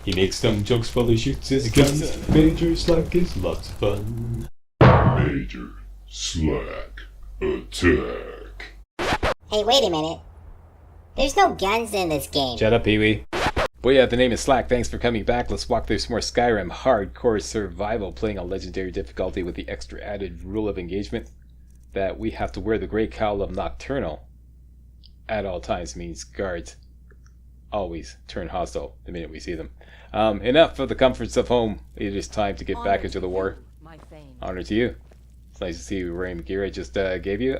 He makes dumb jokes while he shoots his guns. Major Slack is lots of fun. Major Slack Attack. Hey, wait a minute. There's no guns in this game. Shut up, Pee-wee. Well, yeah, the name is Slack. Thanks for coming back. Let's walk through some more Skyrim hardcore survival, playing on legendary difficulty with the extra added rule of engagement that we have to wear the Gray Cowl of Nocturnal at all times. Means guards always turn hostile the minute we see them. Enough of the comforts of home. It is time to get back into the war. Honor to you. It's nice to see you wearing the gear I just gave you.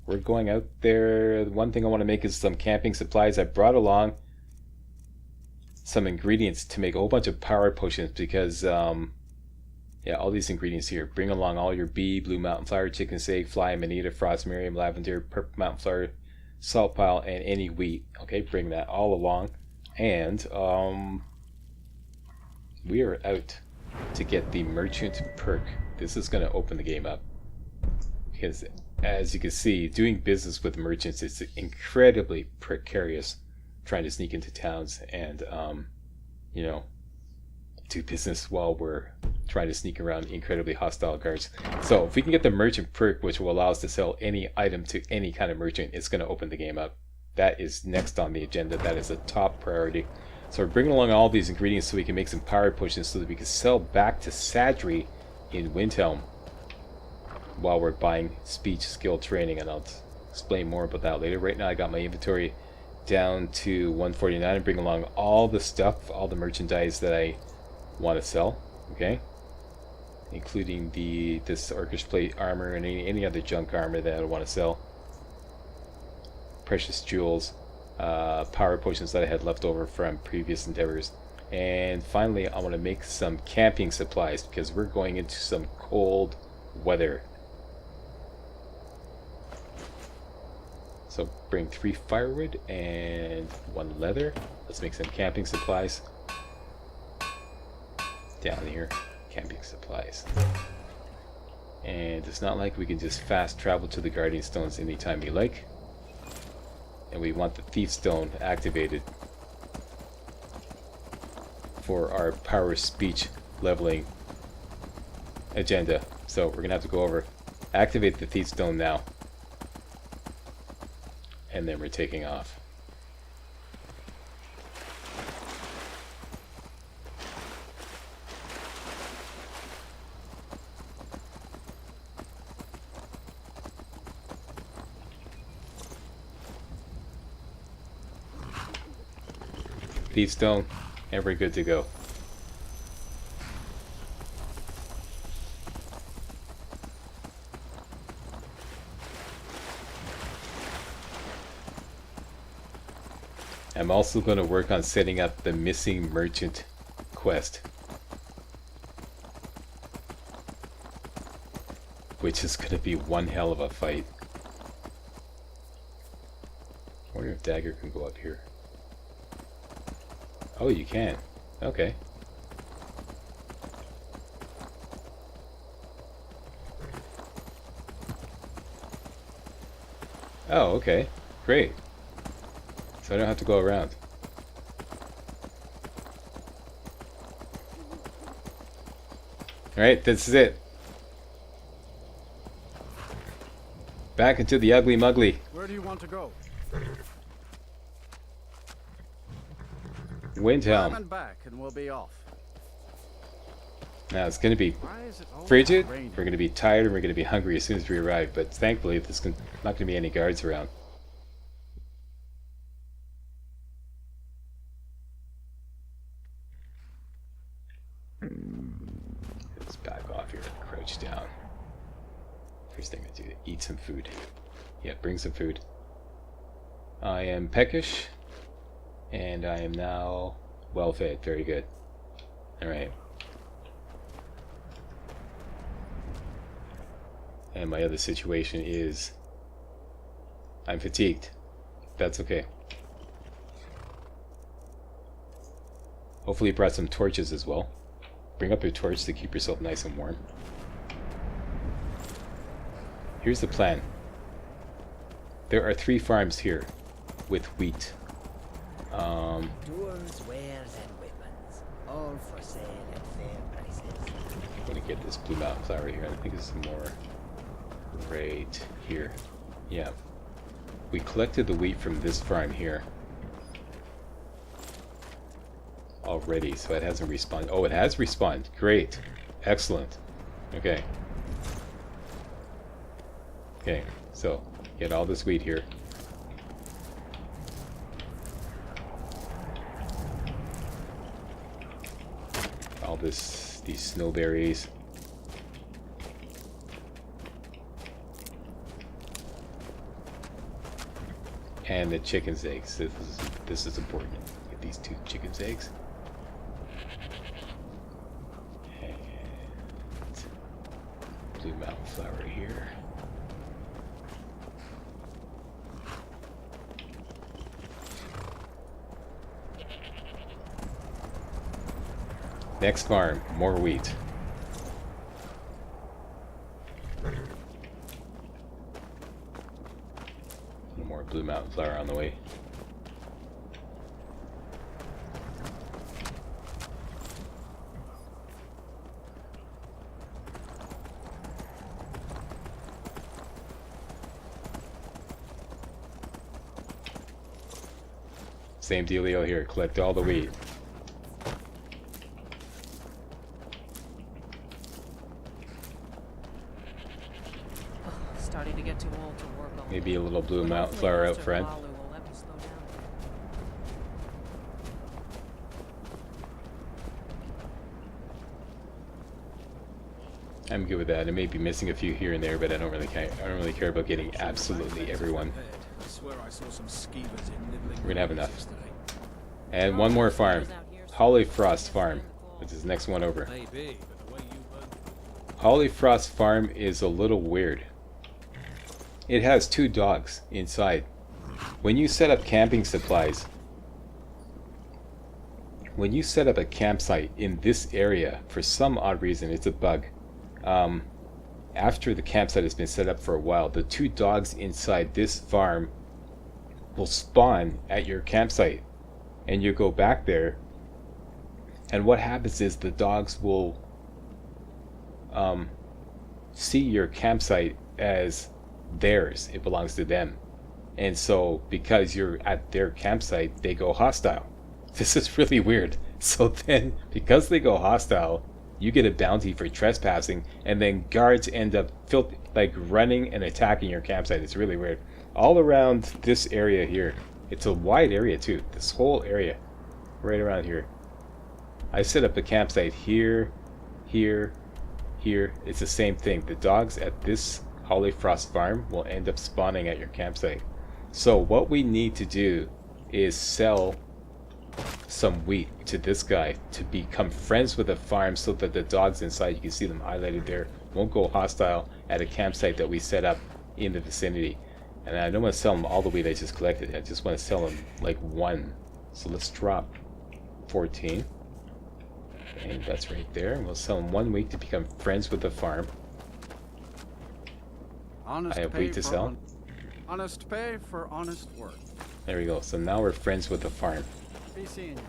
We're going out there. The one thing I want to make is some camping supplies. I brought along some ingredients to make a whole bunch of power potions because, yeah, all these ingredients here. Bring along all your bee, blue mountain flower, chicken sage, fly, amanita, frost miriam, lavender, purple mountain flower, salt pile, and any wheat. Okay, bring that all along. And we are out to get the merchant perk. This is going to open the game up because, as you can see, doing business with merchants is incredibly precarious. Trying to sneak into towns and you know, do business while we're trying to sneak around incredibly hostile guards. So if we can get the merchant perk, which will allow us to sell any item to any kind of merchant, it's going to open the game up. That is next on the agenda. That is a top priority. So we're bringing along all these ingredients so we can make some power potions so that we can sell back to Sadri in Windhelm while we're buying speech skill training, and I'll explain more about that later. Right now I got my inventory down to 149 and bring along all the stuff, all the merchandise that I want to sell, okay, including this Orcish plate armor and any other junk armor that I want to sell, precious jewels, power potions that I had left over from previous endeavors, and finally I want to make some camping supplies because we're going into some cold weather. So bring 3 firewood and 1 leather. Let's make some camping supplies. Down here, camping supplies. And it's not like we can just fast travel to the Guardian Stones anytime we like. And we want the Thief Stone activated for our power speech leveling agenda. So we're gonna have to go over, activate the Thief Stone now. And then we're taking off. Thief Stone, and we're good to go. I'm also going to work on setting up the missing merchant quest, which is going to be one hell of a fight. I wonder if Dagger can go up here. Oh, you can. Okay. Oh, okay. Great. So I don't have to go around. Alright, this is it. Back into the ugly muggly. Where do you want to go? Windhelm. And back and we'll be off. Now it's going to be frigid, we're going to be tired, and we're going to be hungry as soon as we arrive, but thankfully there's not going to be any guards around. Let's back off here and crouch down. First thing I do, eat some food. Yeah, bring some food. I am peckish, and I am now well fed. Very good. Alright. And my other situation is I'm fatigued. That's okay. Hopefully you brought some torches as well. Bring up your torch to keep yourself nice and warm. Here's the plan. There are 3 farms here with wheat. Doors where Get this blue mountain flower here. I think there's some more right here. Yeah. We collected the wheat from this farm here already, so it hasn't respawned. Oh, it has respawned. Great. Excellent. Okay. Okay, so get all this wheat here. All these snowberries. And the chicken's eggs. This is important. Get these 2 chicken's eggs. And blue mountain flower here. Next farm, more wheat. More blue mountain flower on the way. Same dealio here, collect all the wheat. Starting to get too old to work on. Maybe a little blue mountain flower out front. I'm good with that. I may be missing a few here and there, but I don't really care about getting absolutely everyone. We're gonna have enough. And one more farm, Holly Frost Farm, which is the next one over. Holly Frost Farm is a little weird. It has 2 dogs inside. When you set up camping supplies, when you set up a campsite in this area, for some odd reason, it's a bug. After the campsite has been set up for a while, the 2 dogs inside this farm will spawn at your campsite, and you go back there, and what happens is the dogs will see your campsite as theirs. It belongs to them, and so because you're at their campsite, they go hostile. This is really weird. So then, because they go hostile, you get a bounty for trespassing, and then guards end up running and attacking your campsite. It's really weird. All around this area here, it's a wide area too. This whole area, right around here. I set up a campsite here, here, here. It's the same thing. The dogs at this Holly Frost Farm will end up spawning at your campsite. So what we need to do is sell some wheat to this guy to become friends with the farm, so that the dogs inside, you can see them highlighted there, won't go hostile at a campsite that we set up in the vicinity. And I don't want to sell them all the wheat I just collected. I just want to sell them like 1. So let's drop 14. And that's right there. And we'll sell them 1 wheat to become friends with the farm. I have wheat to sell. Honest pay for honest work. There we go. So now we're friends with the farm. Be seeing you.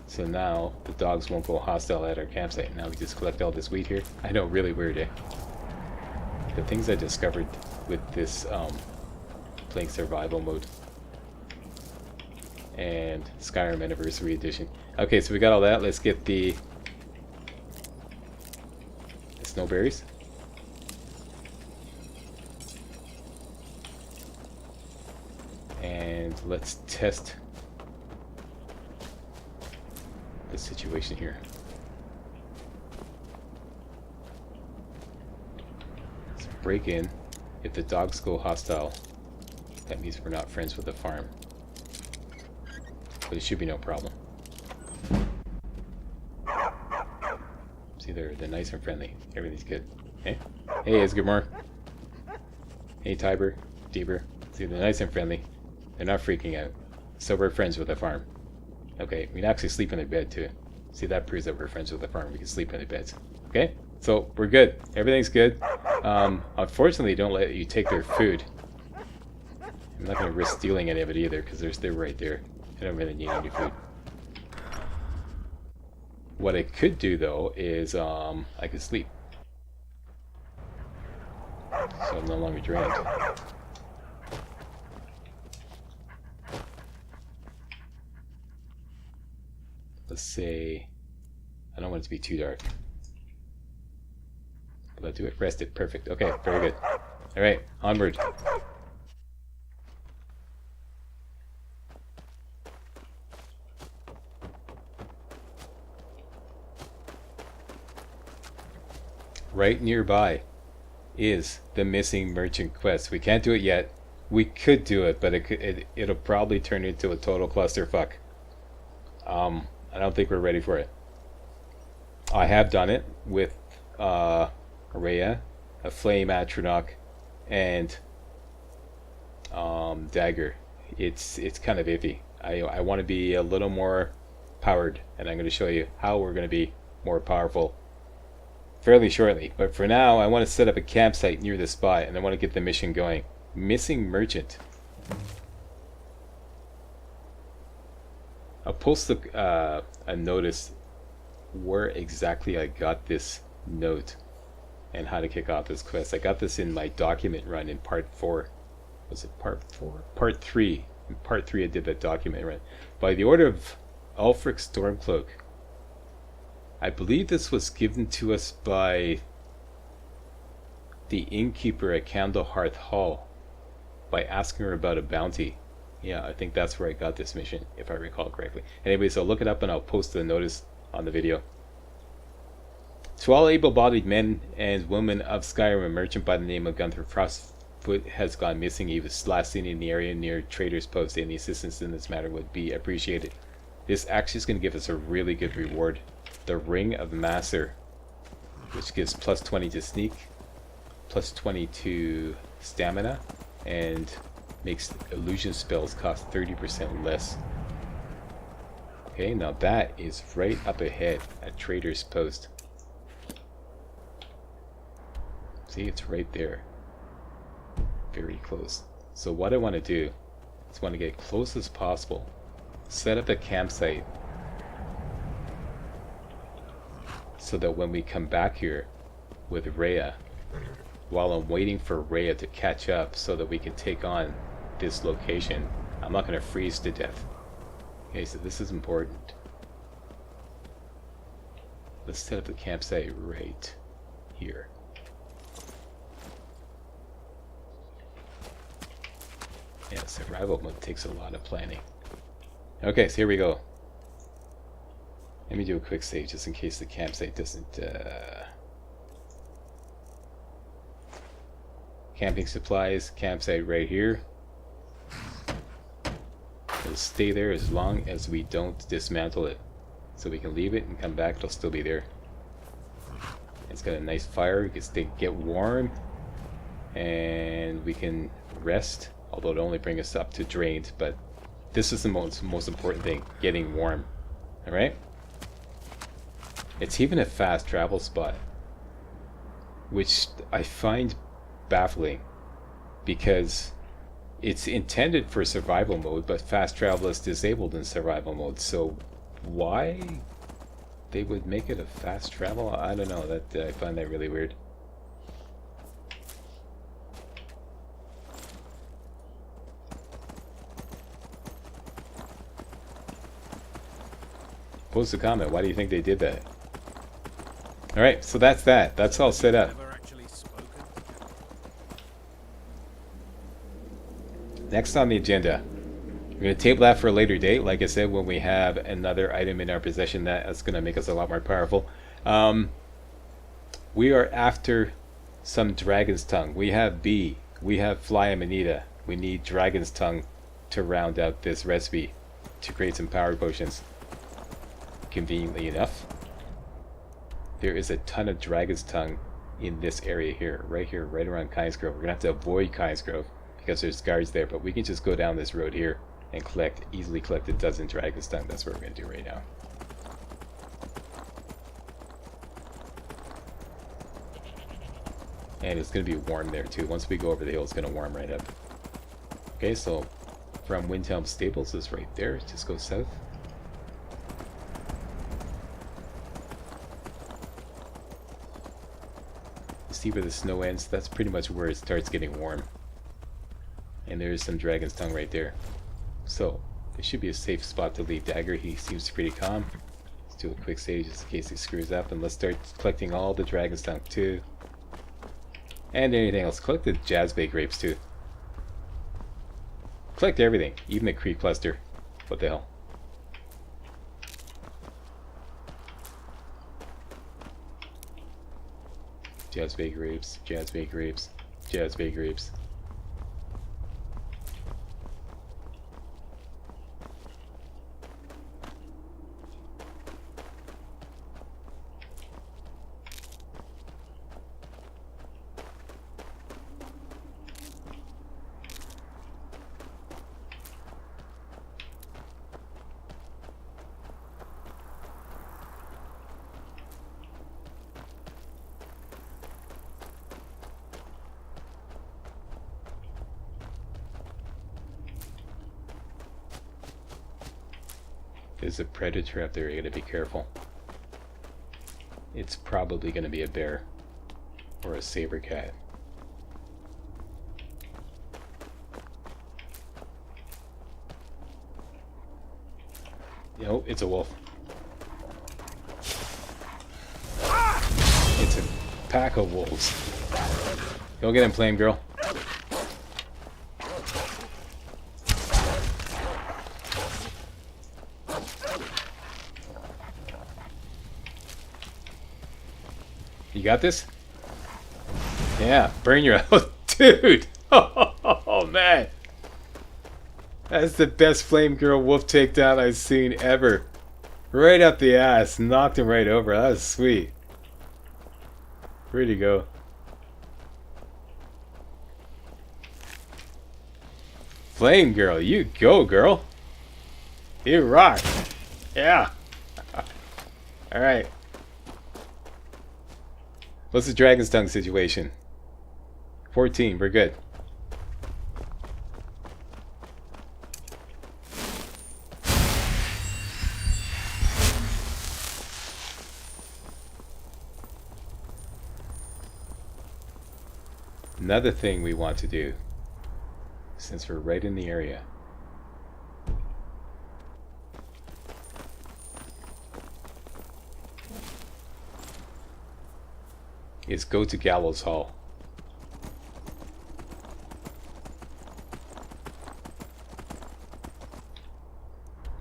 So now the dogs won't go hostile at our campsite. Now we just collect all this wheat here. I know, really weird, eh? The things I discovered with this playing survival mode and Skyrim Anniversary Edition. Okay, so we got all that. Let's get the snowberries. And let's test the situation here. Let's break in. If the dogs go hostile, that means we're not friends with the farm. But it should be no problem. See, they're nice and friendly. Everything's good. Hey, hey, Isgurmore. Hey, Tiber, Deeber. See, they're nice and friendly. They're not freaking out. So we're friends with the farm. Okay, we can actually sleep in their bed too. See, that proves that we're friends with the farm. We can sleep in their beds. Okay, so we're good. Everything's good. Unfortunately, don't let you take their food. I'm not going to risk stealing any of it either, because they're right there. I don't really need any food. What I could do though is I could sleep. so I'm no longer drained. Let's say I don't want it to be too dark. Will that do it? Rest it. Perfect. Okay, very good. Alright, onward. Right nearby is the missing merchant quest. We can't do it yet. We could do it, but it'll probably turn into a total clusterfuck. I don't think we're ready for it. I have done it with Rhea, a Flame Atronach, and Dagger. It's kind of iffy. I want to be a little more powered, and I'm going to show you how we're going to be more powerful fairly shortly. But for now, I want to set up a campsite near the spot, and I want to get the mission going. Missing merchant. I'll post a notice where exactly I got this note and how to kick off this quest. I got this in my document run in part 4. Was it part 4? Part 3. In part 3 I did that document run. By the order of Ulfric Stormcloak. I believe this was given to us by the innkeeper at Candlehearth Hall by asking her about a bounty. Yeah, I think that's where I got this mission, if I recall correctly. Anyway, so look it up and I'll post the notice on the video. To all able-bodied men and women of Skyrim, a merchant by the name of Gunther Frostfoot has gone missing. He was last seen in the area near Trader's Post. Any assistance in this matter would be appreciated. This actually is going to give us a really good reward. The Ring of Master, which gives plus 20 to sneak, plus 20 to stamina, and makes illusion spells cost 30% less. Okay, now that is right up ahead at Trader's Post. See, it's right there. Very close. So what I want to do is want to get close as possible. Set up a campsite so that when we come back here with Rhea, while I'm waiting for Rhea to catch up so that we can take on this location, I'm not going to freeze to death. Okay, so this is important. Let's set up the campsite right here. Yeah, survival mode takes a lot of planning. Okay, so here we go. Let me do a quick save just in case the campsite doesn't... Camping supplies, campsite right here. It'll stay there as long as we don't dismantle it. So we can leave it and come back, it'll still be there. It's got a nice fire, we can get warm. And we can rest, although it'll only bring us up to drained. But this is the most important thing, getting warm. Alright? It's even a fast travel spot, which I find baffling because it's intended for survival mode, but fast travel is disabled in survival mode. So why they would make it a fast travel? I don't know. That I find that really weird. Post a comment. Why do you think they did that? Alright, so that's that. That's all set up. Next on the agenda, we're going to table that for a later date. Like I said, when we have another item in our possession that's going to make us a lot more powerful. We are after some Dragon's Tongue. We have bee, we have fly amanita. We need Dragon's Tongue to round out this recipe to create some power potions. Conveniently enough, there is a ton of Dragon's Tongue in this area here, right around Kynesgrove. We're going to have to avoid Kynesgrove because there's guards there, but we can just go down this road here and easily collect a dozen Dragon's Tongue. That's what we're going to do right now. And it's going to be warm there too. Once we go over the hill, it's going to warm right up. Okay, so from Windhelm Stables is right there. Just go south. You see where the snow ends? That's pretty much where it starts getting warm. And there's some Dragon's Tongue right there. So, it should be a safe spot to leave Dagger. He seems pretty calm. Let's do a quick save just in case he screws up. And let's start collecting all the Dragon's Tongue too. And anything else. Collect the Jazzbay grapes too. Collect everything. Even the Creek Cluster. What the hell? Jazzbay grapes. Jazzbay grapes. Jazzbay grapes. There's a predator up there, you gotta be careful. It's probably gonna be a bear or a saber cat. No, it's a wolf. It's a pack of wolves. Go get him, Flame Girl. You got this? Yeah, burn your out. Dude! Oh, man! That's the best Flame Girl wolf takedown I've seen ever. Right up the ass. Knocked him right over. That was sweet. Where'd he go? Flame Girl, you go, girl. You rock. Yeah. Alright. What's the Dragon's Tongue situation? 14, we're good. Another thing we want to do, since we're right in the area, is go to Gallows Hall.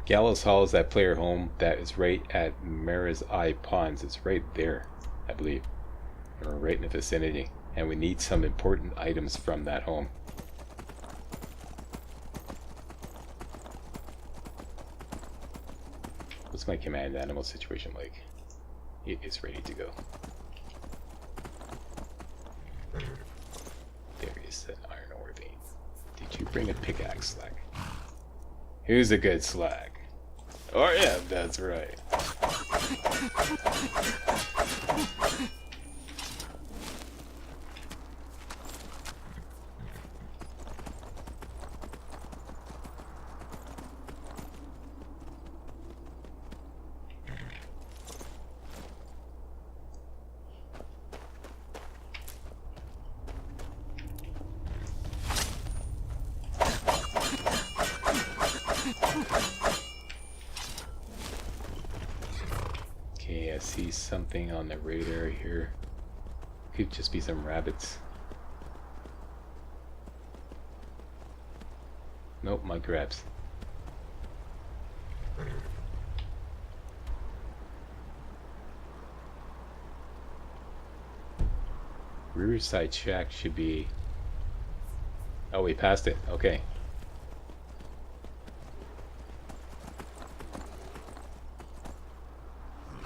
Gallows Hall is that player home that is right at Mara's Eye Ponds. It's right there, I believe. Or right in the vicinity. And we need some important items from that home. What's my command animal situation like? It is ready to go. There is an iron ore vein. Did you bring a pickaxe, Slack? Who's a good Slack? Oh yeah, that's right. Okay, I see something on the radar here. Could just be some rabbits. Nope, mud crabs. Riverside Shack should be... Oh, we passed it. Okay.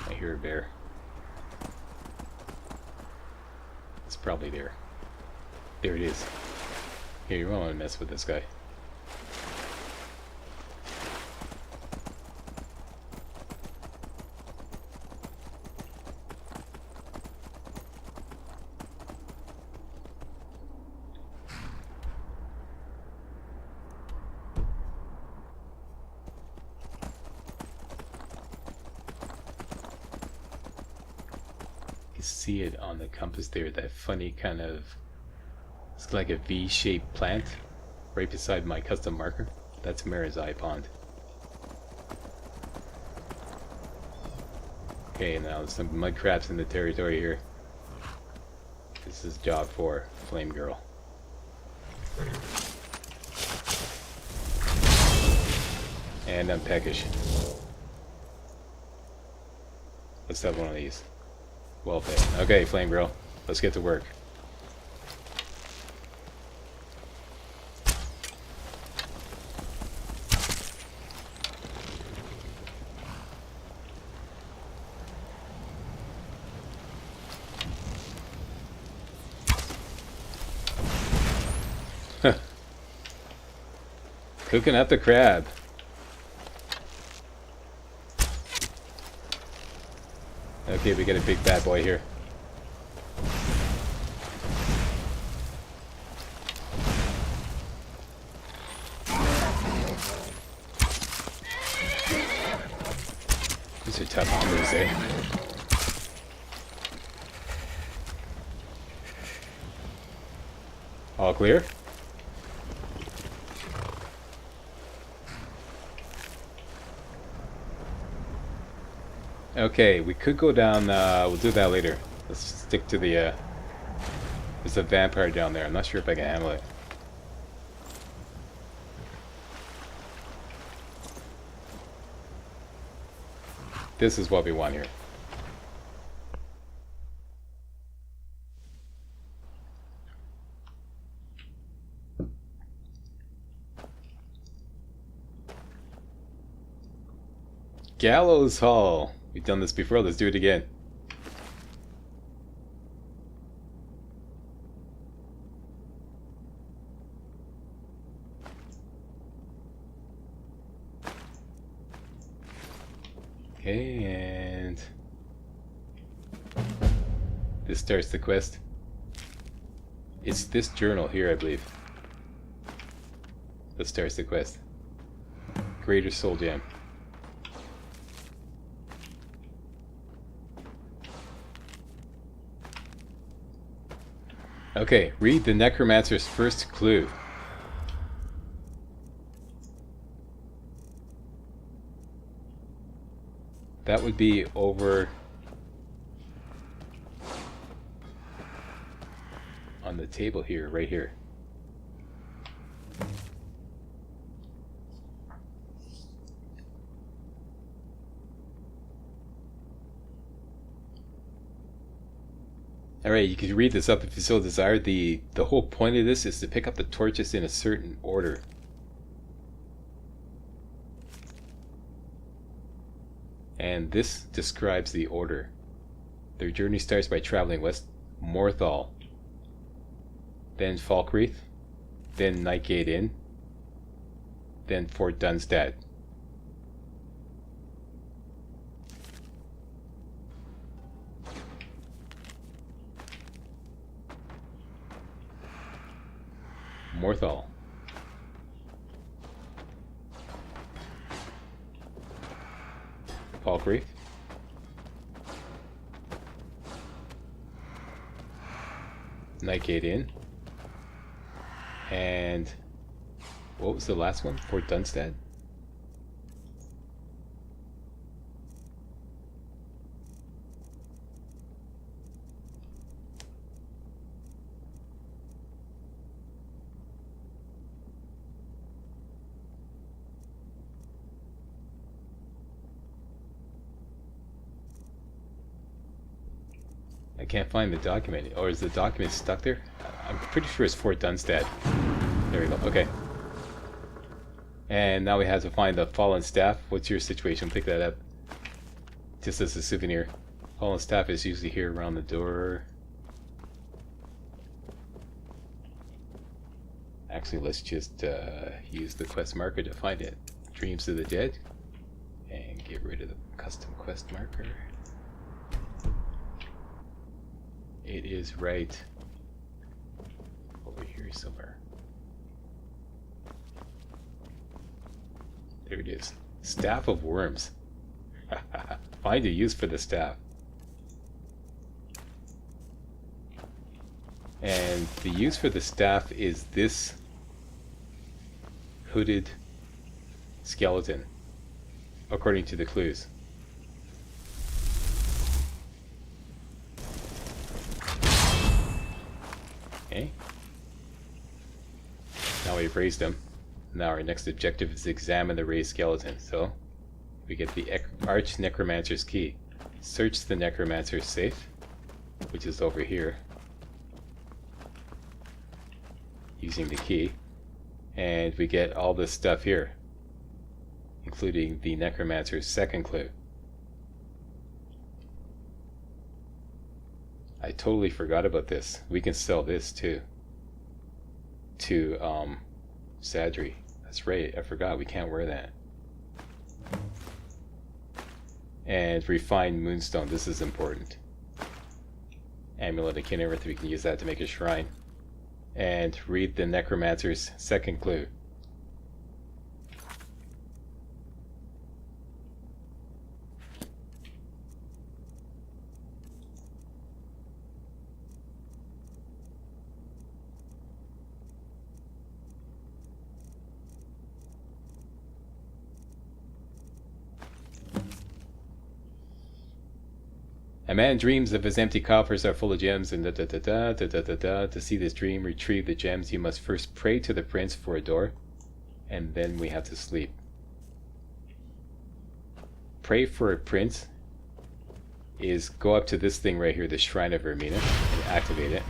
I hear a bear. It's probably there. There it is. Here, you don't want to mess with this guy. can see it on the compass there, that funny kind of, it's like a V-shaped plant right beside my custom marker. That's Mara's Eye Pond. Okay, now there's some mud crabs in the territory here. This is job 4, Flame Girl. And I'm peckish. Let's have one of these. Well fed. Okay, Flame Girl, let's get to work. Cooking up the crab. Okay, we got a big bad boy here. These are tough hombres, eh? All clear? Okay, we could go down, we'll do that later. Let's stick to the, there's a vampire down there. I'm not sure if I can handle it. This is what we want here. Gallows Hall. We've done this before, let's do it again. Okay, and this starts the quest. It's this journal here, I believe. That starts the quest. Greater Soul Gem. Okay, read the Necromancer's first clue. That would be over on the table here, right here. Alright, you can read this up if you so desire. The whole point of this is to pick up the torches in a certain order. And this describes the order. Their journey starts by traveling west Morthal, then Falkreath, then Nightgate Inn, then Fort Dunstad. Morthal. Falkreath. Nightgate Inn. And what was the last one? Fort Dunstad? I can't find the document. Or is the document stuck there? I'm pretty sure it's Fort Dunstad. There we go. Okay. And now we have to find the fallen staff. What's your situation? Pick that up. Just as a souvenir. Fallen staff is usually here around the door. Actually, let's just use the quest marker to find it. Dreams of the Dead. And get rid of the custom quest marker. It is right over here somewhere. There it is. Staff of Worms. Find a use for the staff. And the use for the staff is this hooded skeleton, according to the clues. Okay. Now we've raised them. Now our next objective is to examine the raised skeleton. So we get the Arch Necromancer's key. Search the Necromancer's safe, which is over here, using the key. And we get all this stuff here, including the Necromancer's second clue. I totally forgot about this. We can sell this too to Sadri. That's right, I forgot we can't wear that. And refined moonstone, this is important. Amulet of Kinnereth, we can use that to make a shrine. And read the Necromancer's second clue. A man dreams of his empty coffers are full of gems and da-da-da-da. To see this dream retrieve the gems, you must first pray to the prince for a door, and then we have to sleep. Pray for a prince is go up to this thing right here, the Shrine of Ermina, and activate it.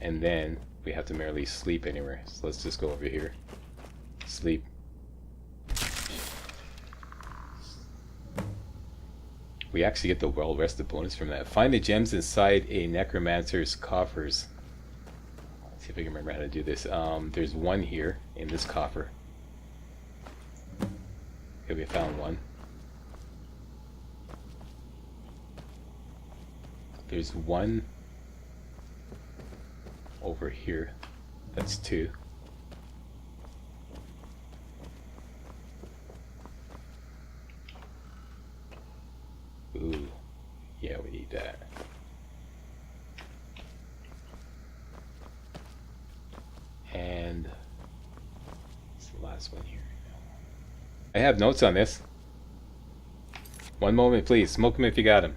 And then we have to merely sleep anywhere. So let's just go over here. Sleep. We actually get the well-rested bonus from that. Find the gems inside a necromancer's coffers. Let's see if I can remember how to do this. There's one here in this coffer. Okay, we found one. There's one over here. That's two. Ooh, yeah, we need that. And it's the last one here. I have notes on this. One moment, please. Smoke them if you got them.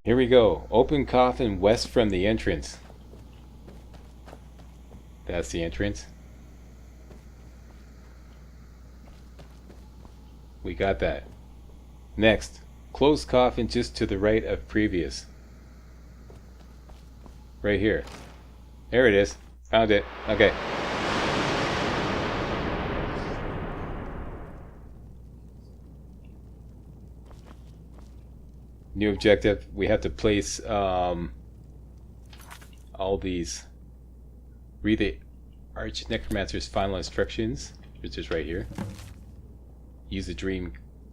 Here we go. Open coffin west from the entrance. That's the entrance. We got that. Next, close coffin just to the right of previous. Right here. There it is. Found it. Okay. New objective. We have to place all these. Read the Arch Necromancer's final instructions, which is right here. Use the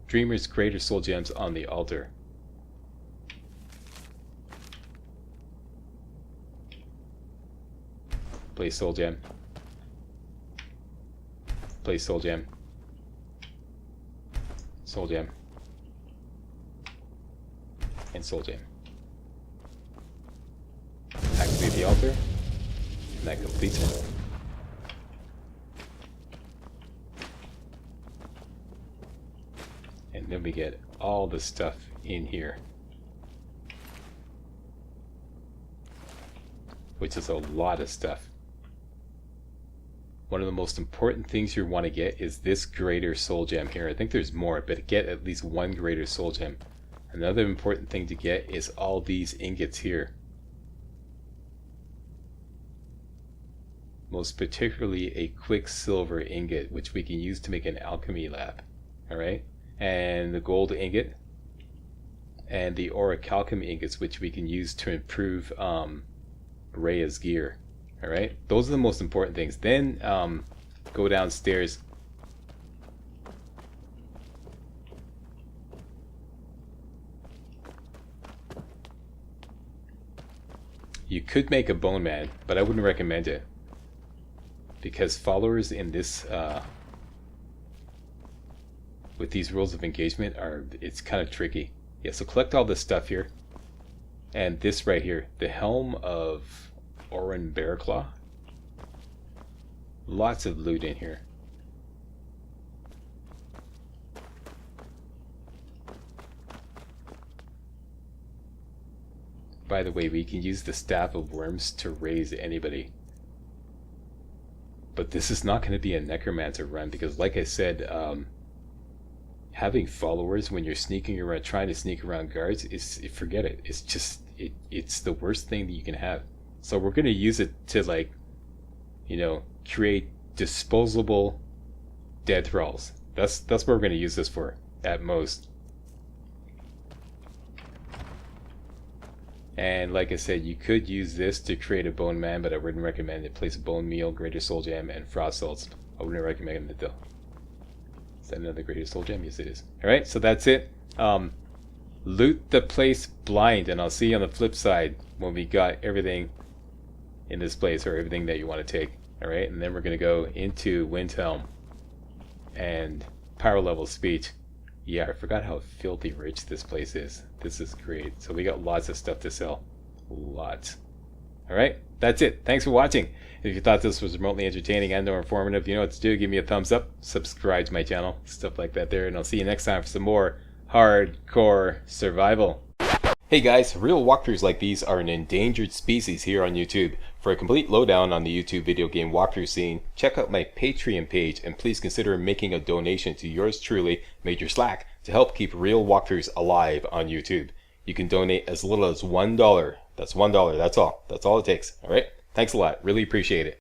Dreamer's Greater Soul Gems on the altar. Place Soul Gem. Place Soul Gem. Soul Gem. And Soul Gem. Activate the altar, and that completes it. And then we get all the stuff in here, which is a lot of stuff. One of the most important things you want to get is this Greater Soul Gem here. I think there's more, but get at least one Greater Soul Gem. Another important thing to get is all these ingots here. Most particularly a Quicksilver ingot, which we can use to make an alchemy lab. Alright? And the gold ingot. And the orichalcum ingots, which we can use to improve Rhea's gear. Alright? Those are the most important things. Then go downstairs. You could make a bone man, but I wouldn't recommend it. Because followers in this, with these rules of engagement it's kind of tricky. Yeah, so collect all this stuff here. And this right here, the Helm of Orin Bearclaw. Lots of loot in here. By the way, we can use the Staff of Worms to raise anybody. But this is not going to be a Necromancer run because, like I said, having followers when you're sneaking around, trying to sneak around guards, forget it. It's just, it's the worst thing that you can have. So we're going to use it to, like, you know, create disposable dead thralls. That's what we're going to use this for, at most. And like I said, you could use this to create a bone man, but I wouldn't recommend it. Place bone meal, greater soul gem, and frost salts. I wouldn't recommend it though. Is that another greater soul gem? Yes, it is. Alright, so that's it. Loot the place blind, and I'll see you on the flip side when we got everything in this place, or everything that you want to take. Alright, and then we're going to go into Windhelm and power level speech. Yeah, I forgot how filthy rich this place is. This is great. So we got lots of stuff to sell. Lots. Alright, that's it. Thanks for watching. If you thought this was remotely entertaining and or informative, you know what to do. Give me a thumbs up. Subscribe to my channel. Stuff like that there. And I'll see you next time for some more hardcore survival. Hey guys, real walkthroughs like these are an endangered species here on YouTube. For a complete lowdown on the YouTube video game walkthrough scene, check out my Patreon page and please consider making a donation to yours truly, Major Slack, to help keep real walkthroughs alive on YouTube. You can donate as little as $1. That's $1, that's all. That's all it takes. Alright? Thanks a lot. Really appreciate it.